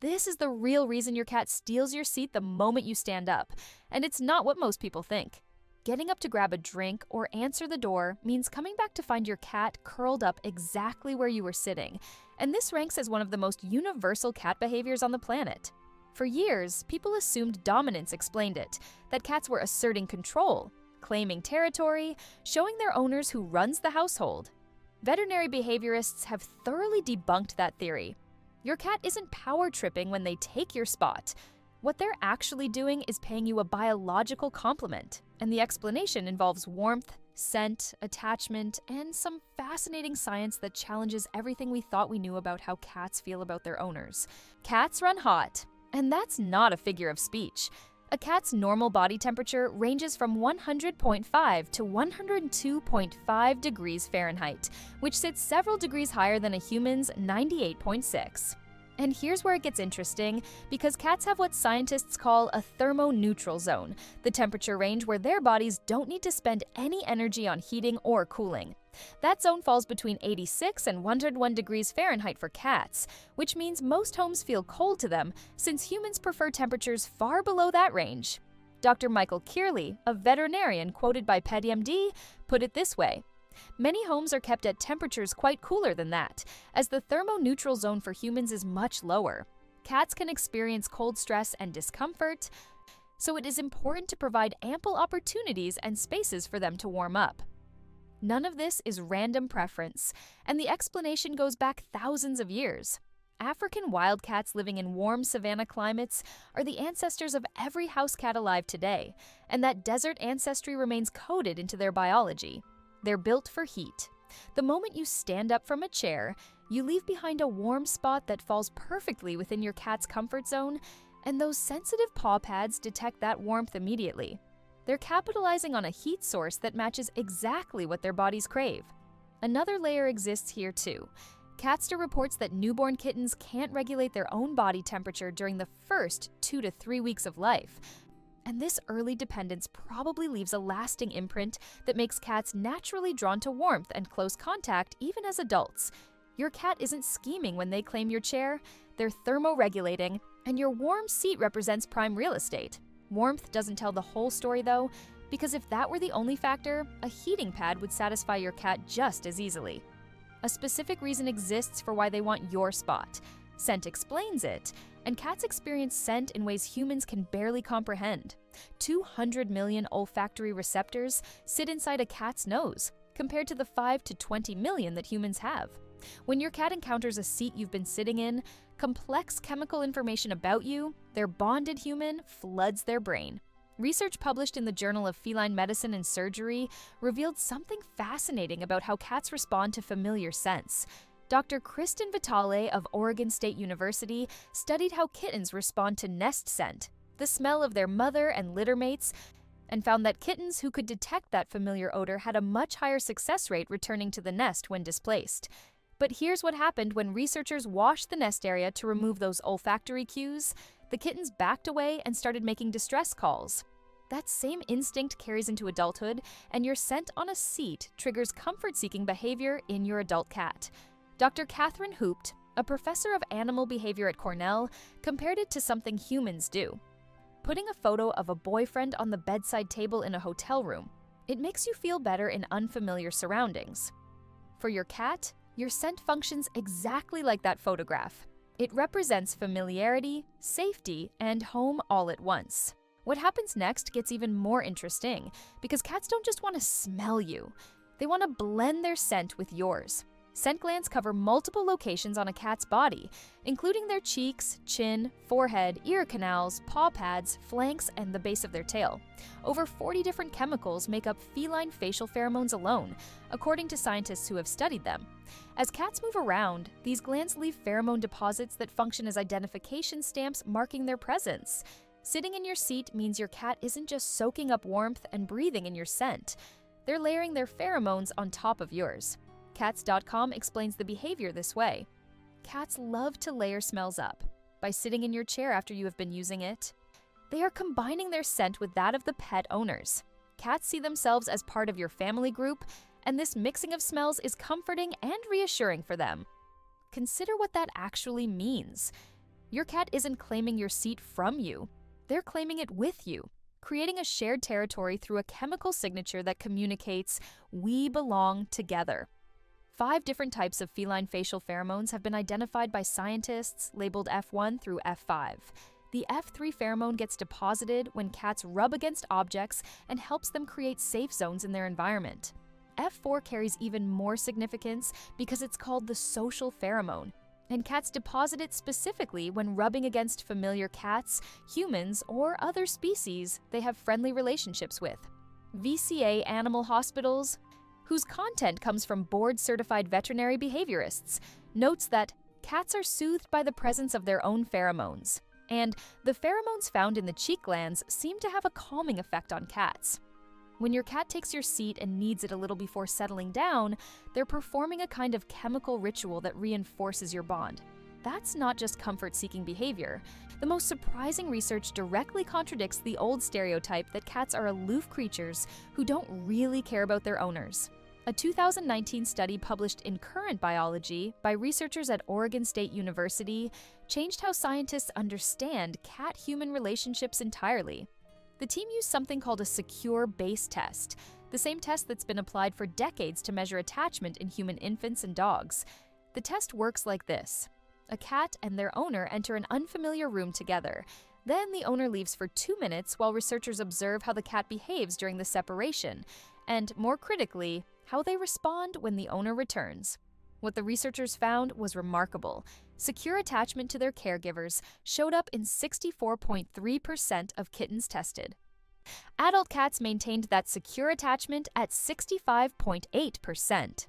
This is the real reason your cat steals your seat the moment you stand up, and it's not what most people think. Getting up to grab a drink or answer the door means coming back to find your cat curled up exactly where you were sitting, and this ranks as one of the most universal cat behaviors on the planet. For years, people assumed dominance explained it, that cats were asserting control, claiming territory, showing their owners who runs the household. Veterinary behaviorists have thoroughly debunked that theory. Your cat isn't power tripping when they take your spot. What they're actually doing is paying you a biological compliment, and the explanation involves warmth, scent, attachment, and some fascinating science that challenges everything we thought we knew about how cats feel about their owners. Cats run hot, and that's not a figure of speech. A cat's normal body temperature ranges from 100.5 to 102.5 degrees Fahrenheit, which sits several degrees higher than a human's 98.6. And here's where it gets interesting, because cats have what scientists call a thermoneutral zone, the temperature range where their bodies don't need to spend any energy on heating or cooling. That zone falls between 86 and 101 degrees Fahrenheit for cats, which means most homes feel cold to them since humans prefer temperatures far below that range. Dr. Michael Kearley, a veterinarian quoted by PetMD, put it this way: many homes are kept at temperatures quite cooler than that, as the thermoneutral zone for humans is much lower. Cats can experience cold stress and discomfort, so it is important to provide ample opportunities and spaces for them to warm up. None of this is random preference, and the explanation goes back thousands of years. African wildcats living in warm savanna climates are the ancestors of every house cat alive today, and that desert ancestry remains coded into their biology. They're built for heat. The moment you stand up from a chair, you leave behind a warm spot that falls perfectly within your cat's comfort zone, and those sensitive paw pads detect that warmth immediately. They're capitalizing on a heat source that matches exactly what their bodies crave. Another layer exists here too. Catster reports that newborn kittens can't regulate their own body temperature during the first 2 to 3 weeks of life. And this early dependence probably leaves a lasting imprint that makes cats naturally drawn to warmth and close contact even as adults. Your cat isn't scheming when they claim your chair, they're thermoregulating, and your warm seat represents prime real estate. Warmth doesn't tell the whole story though, because if that were the only factor, a heating pad would satisfy your cat just as easily. A specific reason exists for why they want your spot. Scent explains it, and cats experience scent in ways humans can barely comprehend. 200 million olfactory receptors sit inside a cat's nose, compared to the 5 to 20 million that humans have. When your cat encounters a seat you've been sitting in, complex chemical information about you, their bonded human, floods their brain. Research published in the Journal of Feline Medicine and Surgery revealed something fascinating about how cats respond to familiar scents. Dr. Kristen Vitale of Oregon State University studied how kittens respond to nest scent, the smell of their mother and litter mates, and found that kittens who could detect that familiar odor had a much higher success rate returning to the nest when displaced. But here's what happened when researchers washed the nest area to remove those olfactory cues. The kittens backed away and started making distress calls. That same instinct carries into adulthood, and your scent on a seat triggers comfort-seeking behavior in your adult cat. Dr. Catherine Hoopt, a professor of animal behavior at Cornell, compared it to something humans do. Putting a photo of a boyfriend on the bedside table in a hotel room. It makes you feel better in unfamiliar surroundings. For your cat, your scent functions exactly like that photograph. It represents familiarity, safety, and home all at once. What happens next gets even more interesting, because cats don't just want to smell you. They want to blend their scent with yours. Scent glands cover multiple locations on a cat's body, including their cheeks, chin, forehead, ear canals, paw pads, flanks, and the base of their tail. Over 40 different chemicals make up feline facial pheromones alone, according to scientists who have studied them. As cats move around, these glands leave pheromone deposits that function as identification stamps marking their presence. Sitting in your seat means your cat isn't just soaking up warmth and breathing in your scent. They're layering their pheromones on top of yours. Cats.com explains the behavior this way. Cats love to layer smells up. By sitting in your chair after you have been using it, they are combining their scent with that of the pet owners. Cats see themselves as part of your family group, and this mixing of smells is comforting and reassuring for them. Consider what that actually means. Your cat isn't claiming your seat from you. They're claiming it with you, creating a shared territory through a chemical signature that communicates, "We belong together." 5 different types of feline facial pheromones have been identified by scientists, labeled F1 through F5. The F3 pheromone gets deposited when cats rub against objects and helps them create safe zones in their environment. F4 carries even more significance because it's called the social pheromone, and cats deposit it specifically when rubbing against familiar cats, humans, or other species they have friendly relationships with. VCA Animal Hospitals, whose content comes from board-certified veterinary behaviorists, notes that cats are soothed by the presence of their own pheromones, and the pheromones found in the cheek glands seem to have a calming effect on cats. When your cat takes your seat and needs it a little before settling down, they're performing a kind of chemical ritual that reinforces your bond. That's not just comfort-seeking behavior. The most surprising research directly contradicts the old stereotype that cats are aloof creatures who don't really care about their owners. A 2019 study published in Current Biology by researchers at Oregon State University changed how scientists understand cat-human relationships entirely. The team used something called a secure base test, the same test that's been applied for decades to measure attachment in human infants and dogs. The test works like this. A cat and their owner enter an unfamiliar room together. Then the owner leaves for 2 minutes while researchers observe how the cat behaves during the separation, and more critically, how they respond when the owner returns. What the researchers found was remarkable. Secure attachment to their caregivers showed up in 64.3% of kittens tested. Adult cats maintained that secure attachment at 65.8%.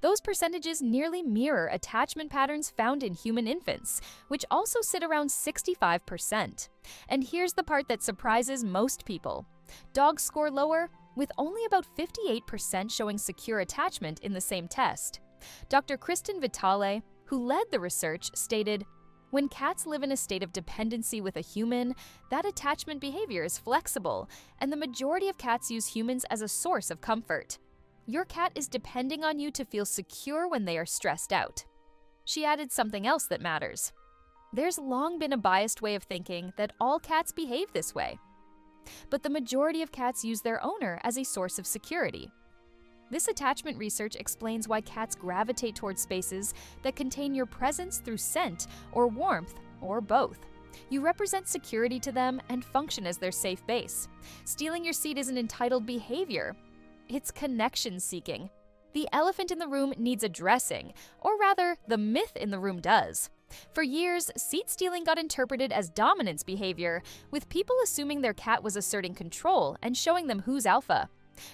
Those percentages nearly mirror attachment patterns found in human infants, which also sit around 65%. And here's the part that surprises most people. Dogs score lower, with only about 58% showing secure attachment in the same test. Dr. Kristen Vitale, who led the research, stated, "When cats live in a state of dependency with a human, that attachment behavior is flexible, and the majority of cats use humans as a source of comfort. Your cat is depending on you to feel secure when they are stressed out." She added something else that matters. There's long been a biased way of thinking that all cats behave this way. But the majority of cats use their owner as a source of security. This attachment research explains why cats gravitate towards spaces that contain your presence through scent or warmth, or both. You represent security to them and function as their safe base. Stealing your seat isn't entitled behavior. It's connection seeking. The elephant in the room needs addressing, or rather, the myth in the room does. For years, seat stealing got interpreted as dominance behavior, with people assuming their cat was asserting control and showing them who's alpha.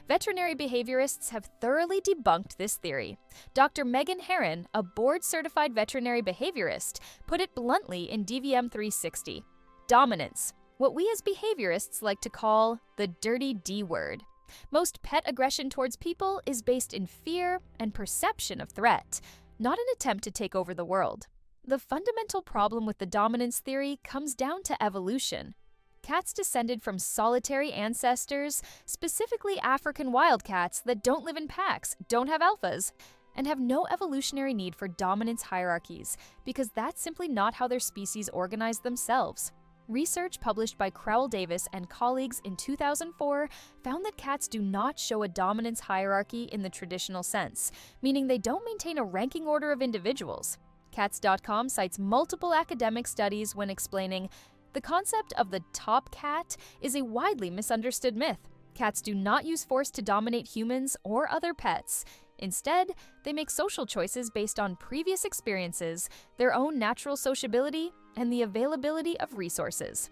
Veterinary behaviorists have thoroughly debunked this theory. Dr. Megan Herron, a board-certified veterinary behaviorist, put it bluntly in DVM 360. Dominance, what we as behaviorists like to call the dirty D word. Most pet aggression towards people is based in fear and perception of threat, not an attempt to take over the world. The fundamental problem with the dominance theory comes down to evolution. Cats descended from solitary ancestors, specifically African wildcats that don't live in packs, don't have alphas, and have no evolutionary need for dominance hierarchies, because that's simply not how their species organized themselves. Research published by Crowell Davis and colleagues in 2004 found that cats do not show a dominance hierarchy in the traditional sense, meaning they don't maintain a ranking order of individuals. Cats.com cites multiple academic studies when explaining the concept of the top cat is a widely misunderstood myth. Cats do not use force to dominate humans or other pets. Instead, they make social choices based on previous experiences, their own natural sociability, and the availability of resources.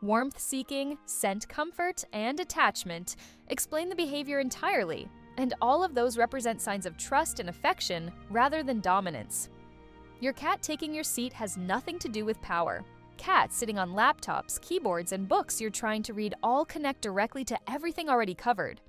Warmth-seeking, scent comfort, and attachment explain the behavior entirely, and all of those represent signs of trust and affection rather than dominance. Your cat taking your seat has nothing to do with power. Cats sitting on laptops, keyboards, and books you're trying to read all connect directly to everything already covered.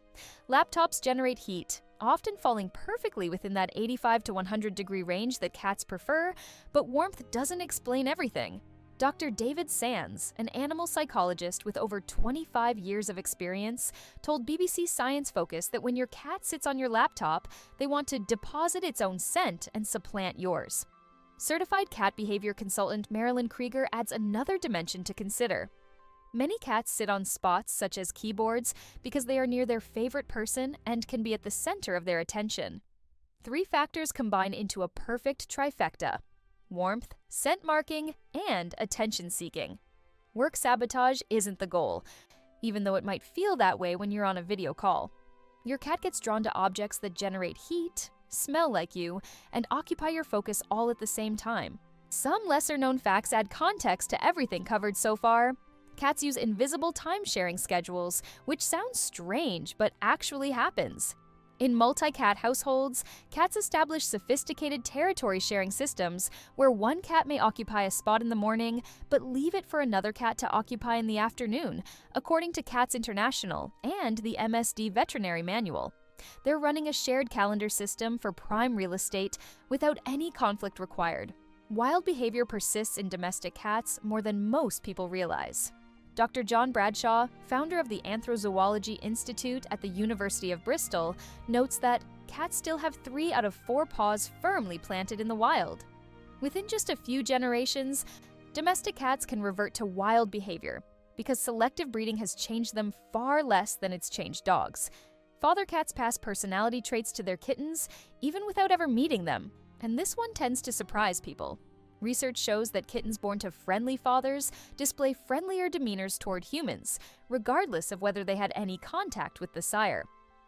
Laptops generate heat, often falling perfectly within that 85 to 100 degree range that cats prefer, but warmth doesn't explain everything. Dr. David Sands, an animal psychologist with over 25 years of experience, told BBC Science Focus that when your cat sits on your laptop, they want to deposit its own scent and supplant yours. Certified cat behavior consultant Marilyn Krieger adds another dimension to consider. Many cats sit on spots such as keyboards because they are near their favorite person and can be at the center of their attention. 3 factors combine into a perfect trifecta: warmth, scent marking, and attention seeking. Work sabotage isn't the goal, even though it might feel that way when you're on a video call. Your cat gets drawn to objects that generate heat, smell like you, and occupy your focus all at the same time. Some lesser-known facts add context to everything covered so far. Cats use invisible time-sharing schedules, which sounds strange but actually happens. In multi-cat households, cats establish sophisticated territory-sharing systems where one cat may occupy a spot in the morning but leave it for another cat to occupy in the afternoon, according to Cats International and the MSD Veterinary Manual. They're running a shared calendar system for prime real estate without any conflict required. Wild behavior persists in domestic cats more than most people realize. Dr. John Bradshaw, founder of the Anthrozoology Institute at the University of Bristol, notes that cats still have 3 out of 4 paws firmly planted in the wild. Within just a few generations, domestic cats can revert to wild behavior because selective breeding has changed them far less than it's changed dogs. Father cats pass personality traits to their kittens even without ever meeting them, and this one tends to surprise people. Research shows that kittens born to friendly fathers display friendlier demeanors toward humans, regardless of whether they had any contact with the sire.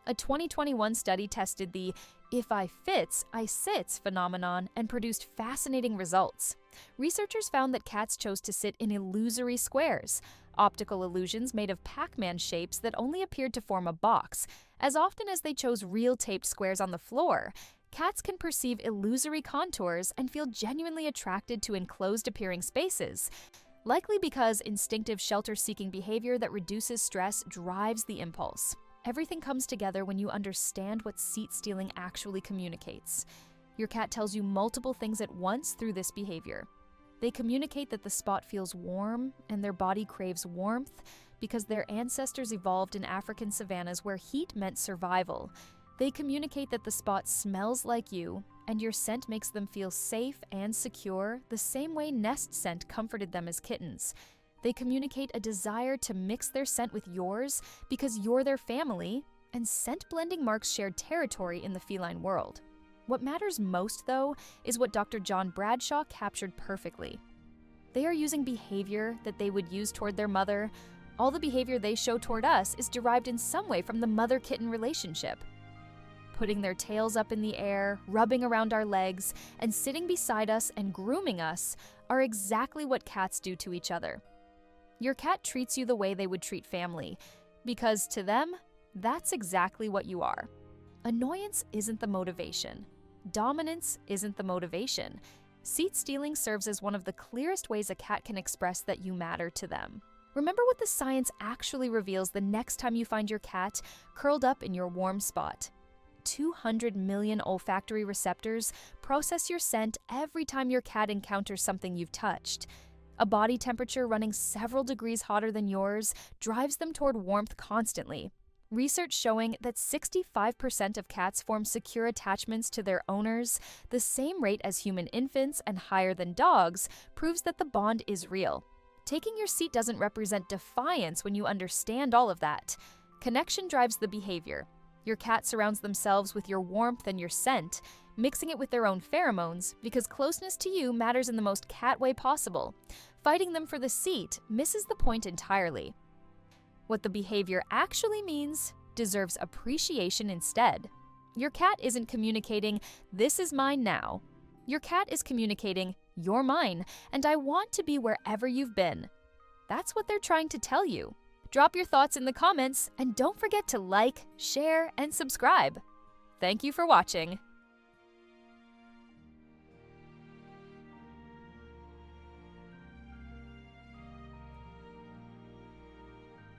A 2021 study tested the "if I fits, I sits" phenomenon and produced fascinating results. Researchers found that cats chose to sit in illusory squares, optical illusions made of Pac-Man shapes that only appeared to form a box, as often as they chose real taped squares on the floor. Cats can perceive illusory contours and feel genuinely attracted to enclosed-appearing spaces, likely because instinctive shelter-seeking behavior that reduces stress drives the impulse. Everything comes together when you understand what seat stealing actually communicates. Your cat tells you multiple things at once through this behavior. They communicate that the spot feels warm and their body craves warmth because their ancestors evolved in African savannas where heat meant survival. They communicate that the spot smells like you, and your scent makes them feel safe and secure the same way Nest scent comforted them as kittens. They communicate a desire to mix their scent with yours because you're their family, and scent blending marks shared territory in the feline world. What matters most, though, is what Dr. John Bradshaw captured perfectly. They are using behavior that they would use toward their mother. All the behavior they show toward us is derived in some way from the mother-kitten relationship. Putting their tails up in the air, rubbing around our legs, and sitting beside us and grooming us are exactly what cats do to each other. Your cat treats you the way they would treat family, because to them, that's exactly what you are. Annoyance isn't the motivation. Dominance isn't the motivation. Seat stealing serves as one of the clearest ways a cat can express that you matter to them. Remember what the science actually reveals the next time you find your cat curled up in your warm spot. 200 million olfactory receptors process your scent every time your cat encounters something you've touched. A body temperature running several degrees hotter than yours drives them toward warmth constantly. Research showing that 65% of cats form secure attachments to their owners, the same rate as human infants and higher than dogs, proves that the bond is real. Taking your seat doesn't represent defiance when you understand all of that. Connection drives the behavior. Your cat surrounds themselves with your warmth and your scent, mixing it with their own pheromones because closeness to you matters in the most cat way possible. Fighting them for the seat misses the point entirely. What the behavior actually means deserves appreciation instead. Your cat isn't communicating, "This is mine now." Your cat is communicating, "You're mine, and I want to be wherever you've been." That's what they're trying to tell you. Drop your thoughts in the comments, and don't forget to like, share, and subscribe. Thank you for watching.